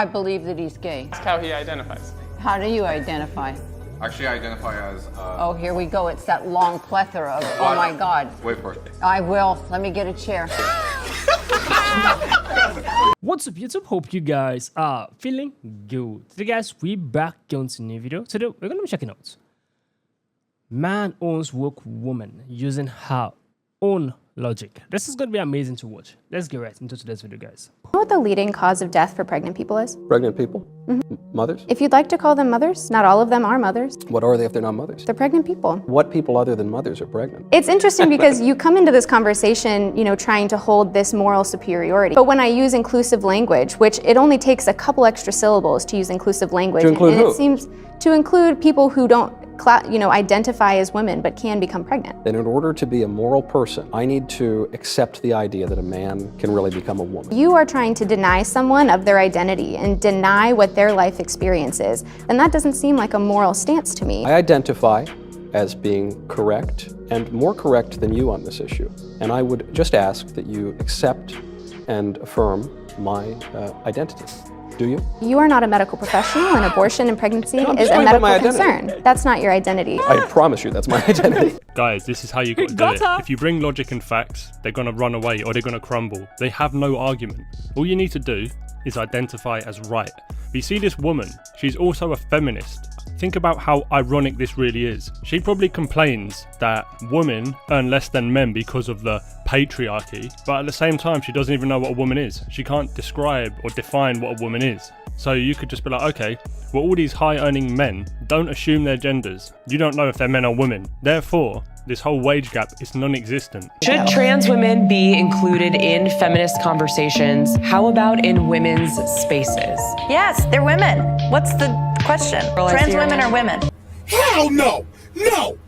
I believe that he's gay. That's how he identifies. How do you identify? Actually, I identify as... Oh, here we go. It's that long plethora of, oh my God. Wait for it. I will. Let me get a chair. What's up YouTube? Hope you guys are feeling good. Today guys, we're back on a new video. Today we're going to be checking out man owns work woman using her own logic. This is going to be amazing to watch. Let's get right into today's video, guys. You know what the leading cause of death for pregnant people is? Pregnant people? Mothers? If you'd like to call them mothers, not all of them are mothers. What are they if they're not mothers? They're pregnant people. What people other than mothers are pregnant? It's interesting because you come into this conversation, trying to hold this moral superiority. But when I use inclusive language, which it only takes a couple extra syllables to use inclusive language. To include and who? It seems to include people who don't identify as women but can become pregnant. Then in order to be a moral person, I need to accept the idea that a man can really become a woman. You are trying to deny someone of their identity and deny what their life experience is. And that doesn't seem like a moral stance to me. I identify as being correct and more correct than you on this issue. And I would just ask that you accept and affirm my identity. Do you? You are not a medical professional, and abortion and pregnancy I'm is just a talking about medical my identity. concern. That's not your identity. I promise you that's my identity. Guys, this is how you got to do it. If you bring logic and facts, they're going to run away or they're going to crumble. They have no argument. All you need to do is identify as right. But you see this woman, she's also a feminist. Think about how ironic this really is. She probably complains that women earn less than men because of the patriarchy, but at the same time she doesn't even know what a woman is. She can't describe or define what a woman is. So you could just be like, okay, well, all these high earning men, don't assume their genders. You don't know if they're men or women. Therefore, this whole wage gap is non-existent. Should trans women be included in feminist conversations? How about in women's spaces? Yes, they're women. What's the question? Trans women are women. Hell no! No!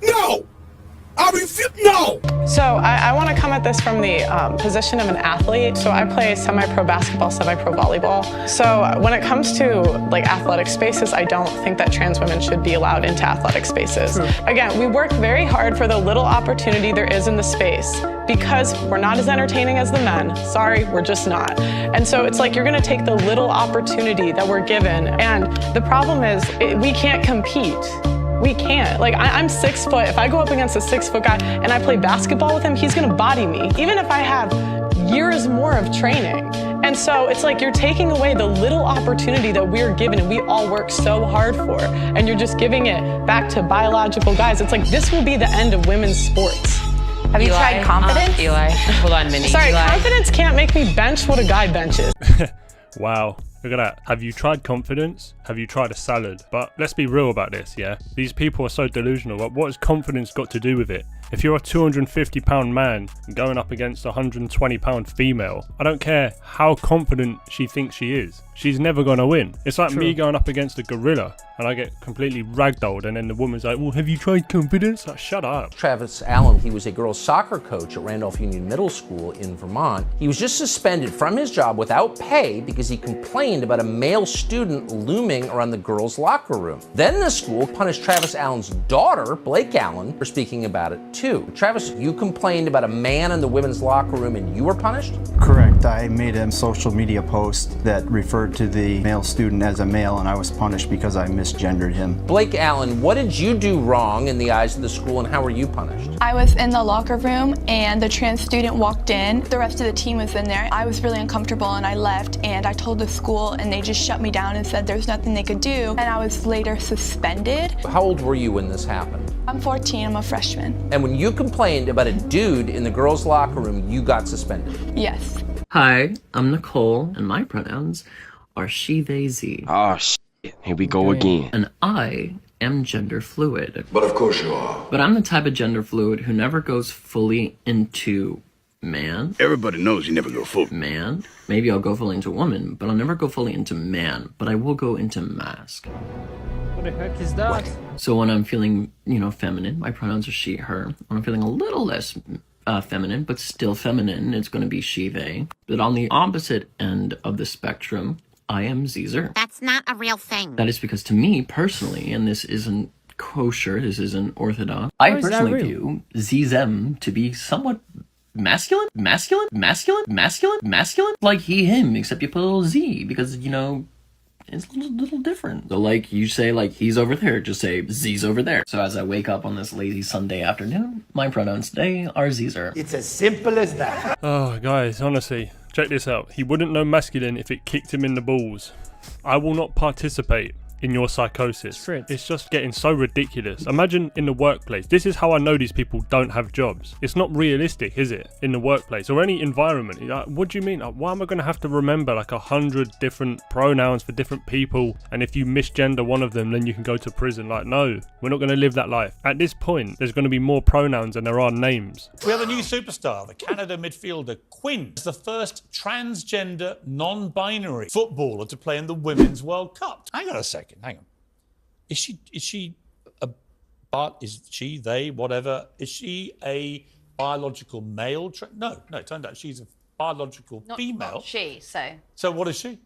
No! I refuse. No! So I want to come at this from the position of an athlete. So I play semi-pro basketball, semi-pro volleyball. So when it comes to like athletic spaces, I don't think that trans women should be allowed into athletic spaces. Again, we work very hard for the little opportunity there is in the space because we're not as entertaining as the men. Sorry, we're just not. And so it's like you're going to take the little opportunity that we're given. And the problem is we can't compete. We can't. Like, I'm 6 foot. If I go up against a 6 foot guy and I play basketball with him, he's gonna body me, even if I have years more of training. And so it's like you're taking away the little opportunity that we're given and we all work so hard for, and you're just giving it back to biological guys. It's like this will be the end of women's sports. Have you tried confidence? Eli, hold on, Minnie. Sorry, Eli. confidence can't make me bench what a guy benches. Wow. Look at that. Have you tried confidence? Have you tried a salad? But let's be real about this, yeah? These people are so delusional. What has confidence got to do with it? If you're a 250-pound man going up against a 120-pound female, I don't care how confident she thinks she is. She's never going to win. It's like me going up against a gorilla and I get completely ragdolled and then the woman's like, well, have you tried confidence? Like, shut up. Travis Allen, he was a girls soccer coach at Randolph Union Middle School in Vermont. He was just suspended from his job without pay because he complained about a male student looming around the girls' locker room. Then the school punished Travis Allen's daughter, Blake Allen, for speaking about it too. Travis, you complained about a man in the women's locker room and you were punished? Correct. I made a social media post that referred to the male student as a male and I was punished because I misgendered him. Blake Allen, what did you do wrong in the eyes of the school and how were you punished? I was in the locker room and the trans student walked in. The rest of the team was in there. I was really uncomfortable and I left and I told the school and they just shut me down and said there's nothing they could do, and I was later suspended. How old were you when this happened? I'm 14, I'm a freshman. And when you complained about a dude in the girls' locker room, you got suspended? Yes. Hi, I'm Nicole, and my pronouns are she, they, z. Oh, shit. Here we go again. And I am gender fluid. But of course you are. But I'm the type of gender fluid who never goes fully into man. Everybody knows you never go full. Man. Maybe I'll go fully into woman, but I'll never go fully into man. But I will go into mask. What the heck is that? So when I'm feeling, feminine, my pronouns are she, her. When I'm feeling a little less feminine, but still feminine, it's going to be she, they. But on the opposite end of the spectrum, I am Zeezer. That's not a real thing. That is because to me, personally, and this isn't kosher, this isn't orthodox, I personally view Zezem to be somewhat masculine? Masculine? Masculine? Masculine? Masculine? Like he, him, except you put a little Z because, you know, it's a little different. So like you say like he's over there, just say Z's over there. So as I wake up on this lazy Sunday afternoon, my pronouns today are Z'er. It's as simple as that. Oh, guys, honestly, check this out. He wouldn't know masculine if it kicked him in the balls. I will not participate in your psychosis. It's just getting so ridiculous. Imagine in the workplace. This is how I know these people don't have jobs. It's not realistic, is it? In the workplace or any environment. Like, what do you mean? Like, why am I going to have to remember like 100 different pronouns for different people? And if you misgender one of them, then you can go to prison. Like, no, we're not going to live that life. At this point, there's going to be more pronouns than there are names. We have a new superstar, the Canada midfielder Quinn. He's the first transgender, non-binary footballer to play in the Women's World Cup. Hang on a second. Hang on. Is she they, whatever? Is she a biological male? No, it turned out she's a biological female. Not she, so. So what is she?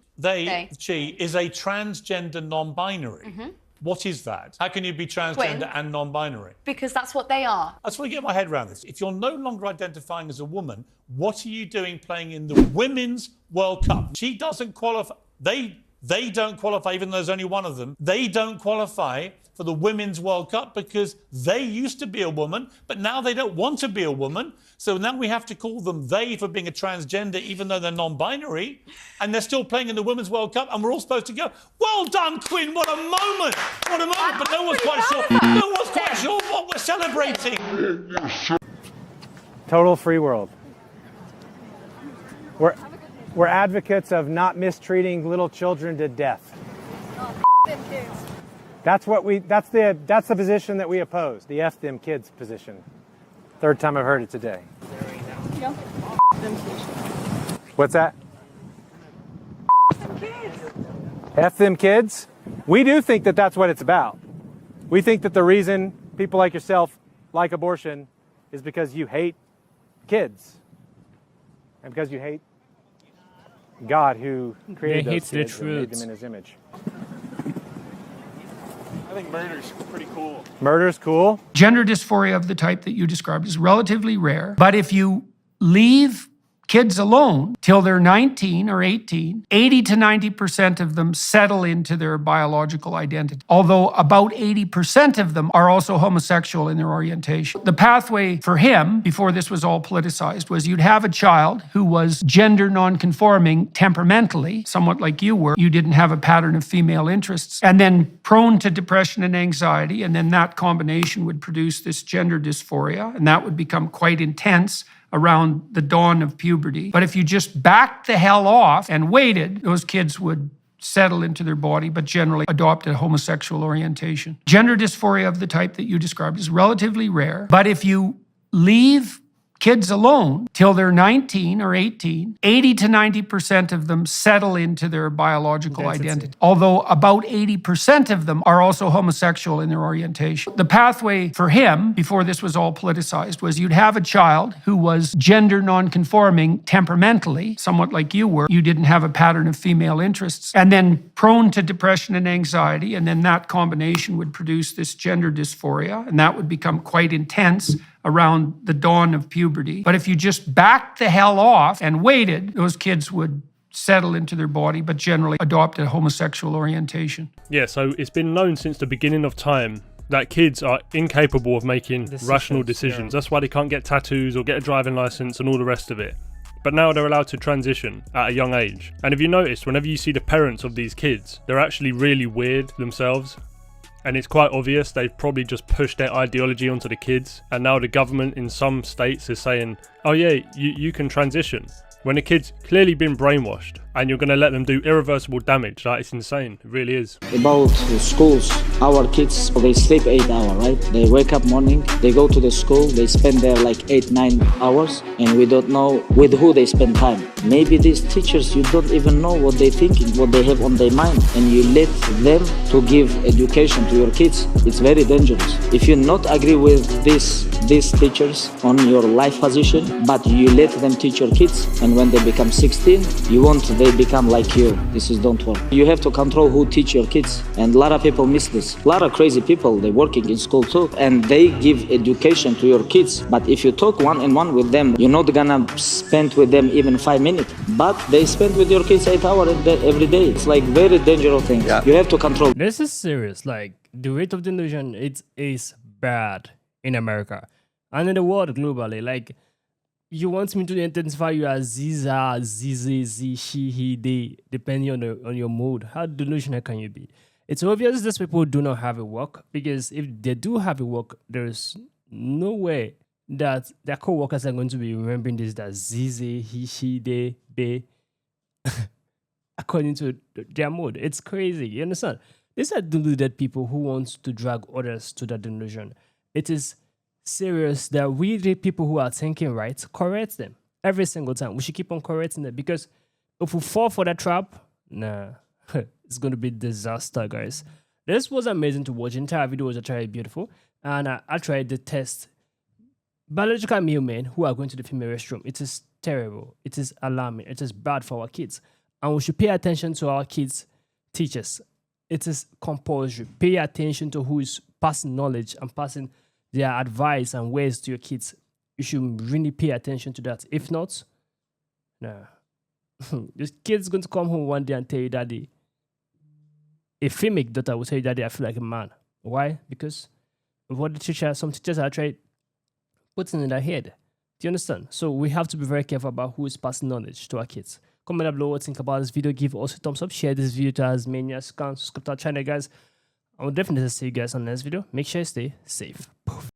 She is a transgender non-binary. Mm-hmm. What is that? How can you be transgender Quinn. and non-binary? Because that's what they are. I just want to get my head around this. If you're no longer identifying as a woman, what are you doing playing in the Women's World Cup? She doesn't qualify. They don't qualify, even though there's only one of them. They don't qualify for the Women's World Cup because they used to be a woman, but now they don't want to be a woman. So now we have to call them they for being a transgender, even though they're non-binary, and they're still playing in the Women's World Cup, and we're all supposed to go, well done, Quinn, what a moment! What a moment! But no one's quite sure what we're celebrating. Total free world. We're advocates of not mistreating little children to death. That's the position that we oppose, the F them kids position. Third time I've heard it today. What's that? F them kids? We do think that that's what it's about. We think that the reason people like yourself like abortion is because you hate kids. And because you hate God who created those kids and made them in his image. I think murder's pretty cool. Murder's cool. Gender dysphoria of the type that you described is relatively rare, but if you leave kids alone till they're 19 or 18, 80 to 90% of them settle into their biological identity, although about 80% of them are also homosexual in their orientation. The pathway for him, before this was all politicized, was you'd have a child who was gender non-conforming temperamentally, somewhat like you were. You didn't have a pattern of female interests, and then prone to depression and anxiety, and then that combination would produce this gender dysphoria, and that would become quite intense around the dawn of puberty. But if you just backed the hell off and waited, those kids would settle into their body, but generally adopt a homosexual orientation. Gender dysphoria of the type that you described is relatively rare, but if you leave kids alone till they're 19 or 18, 80 to 90% of them settle into their biological identity, although about 80% of them are also homosexual in their orientation. The pathway for him, before this was all politicized, was you'd have a child who was gender non-conforming temperamentally, somewhat like you were. You didn't have a pattern of female interests, and then prone to depression and anxiety, and then that combination would produce this gender dysphoria, and that would become quite intense around the dawn of puberty. But if you just backed the hell off and waited, those kids would settle into their body, but generally adopt a homosexual orientation. Yeah, so it's been known since the beginning of time that kids are incapable of making rational decisions. That's why they can't get tattoos or get a driving license and all the rest of it. But now they're allowed to transition at a young age. And if you notice, whenever you see the parents of these kids, they're actually really weird themselves. And it's quite obvious they've probably just pushed their ideology onto the kids, and now the government in some states is saying, oh yeah, you can transition, when the kid's clearly been brainwashed, and you're going to let them do irreversible damage. Like, it's insane, it really is. About schools, our kids, they sleep 8 hours, right? They wake up morning, they go to the school, they spend there like 8-9 hours, and we don't know with who they spend time. Maybe these teachers, you don't even know what they're thinking, what they have on their mind, and you let them to give education to your kids. It's very dangerous. If you not agree with these teachers on your life position, but you let them teach your kids, and when they become 16, you want they become like you. This is don't work. You have to control who teach your kids, and a lot of people miss this. A lot of crazy people, they working in school too, and they give education to your kids. But if you talk one-on-one with them, you're not gonna spend with them even 5 minutes. But they spend with your kids 8 hours every day. It's like very dangerous thing. Yeah. You have to control. This is serious. Like, the rate of delusion, it is bad in America and in the world globally. Like, you want me to identify you as Ziza, Zizi, Z, she, he, they, depending on your mood. How delusional can you be? It's obvious these people do not have a work, because if they do have a work, there's no way that their co-workers are going to be remembering this, that Zizi, he, she, they, according to their mood. It's crazy. You understand? These are deluded people who want to drag others to that delusion. It is serious that we, the people who are thinking right, correct them every single time. We should keep on correcting them, because if we fall for that trap, nah, it's going to be disaster, guys. This was amazing to watch. The entire video was actually beautiful, and I tried the test. Biological male men who are going to the female restroom, it is terrible. It is alarming. It is bad for our kids, and we should pay attention to our kids' teachers. It is compulsory. Pay attention to who is passing knowledge and passing their advice and ways to your kids. You should really pay attention to that. If not, nah. This kid's going to come home one day and tell you, Daddy, a female daughter will tell you, Daddy, I feel like a man. Why? Because of what some teachers are trying putting in their head. Do you understand? So we have to be very careful about who is passing knowledge to our kids. Comment down below what you think about this video. Give us a thumbs up. Share this video to as many as you can. Subscribe to our channel, guys. I will definitely see you guys on the next video. Make sure you stay safe. Poof.